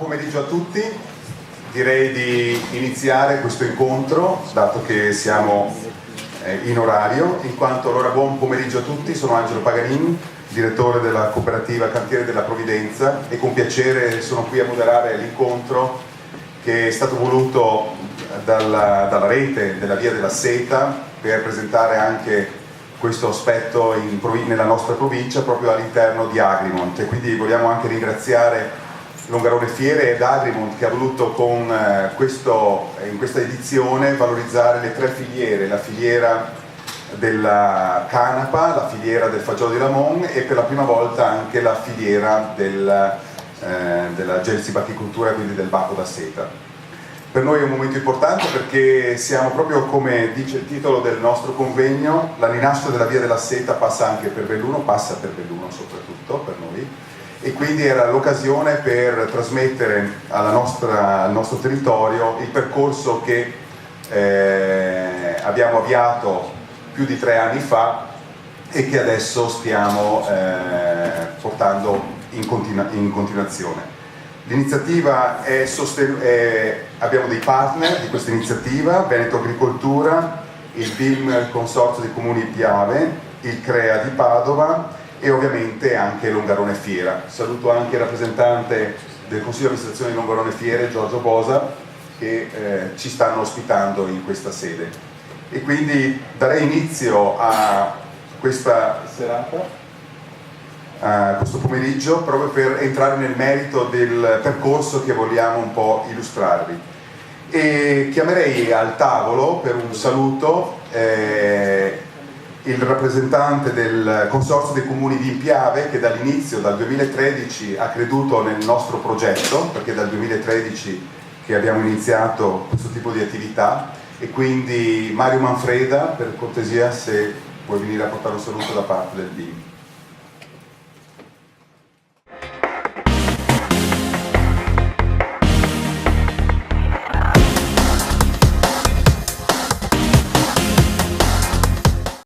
pomeriggio a tutti. Direi di iniziare questo incontro, dato che siamo in orario, in quanto allora buon pomeriggio a tutti, sono Angelo Paganin, direttore della cooperativa Cantiere della Provvidenza, e con piacere sono qui a moderare l'incontro che è stato voluto dalla rete della Via della Seta per presentare anche questo aspetto nella nostra provincia, proprio all'interno di Agrimont. E quindi vogliamo anche ringraziare Longarone Fiere ed Agrimont, che ha voluto in questa edizione valorizzare le tre filiere: la filiera della canapa, la filiera del fagiolo di Lamon e per la prima volta anche la filiera della gelsibachicoltura, quindi del baco da seta. Per noi è un momento importante perché siamo proprio, come dice il titolo del nostro convegno, la rinascita della Via della Seta passa anche per Belluno, passa per Belluno soprattutto per noi, e quindi era l'occasione per trasmettere al nostro territorio il percorso che abbiamo avviato più di 3 anni fa e che adesso stiamo portando in continuazione. L'iniziativa abbiamo dei partner di questa iniziativa: Veneto Agricoltura, il BIM, il Consorzio dei Comuni Piave, il CREA di Padova e ovviamente anche Longarone Fiera. Saluto anche il rappresentante del Consiglio di amministrazione di Longarone Fiere, Giorgio Bosa, che ci stanno ospitando in questa sede. E quindi darei inizio a questa serata, questo pomeriggio, proprio per entrare nel merito del percorso che vogliamo un po' illustrarvi. E chiamerei al tavolo per un saluto il rappresentante del Consorzio dei Comuni di Piave, che dall'inizio, dal 2013, ha creduto nel nostro progetto, perché è dal 2013 che abbiamo iniziato questo tipo di attività. E quindi Mario Manfreda, per cortesia, se puoi venire a portare un saluto da parte del BIM.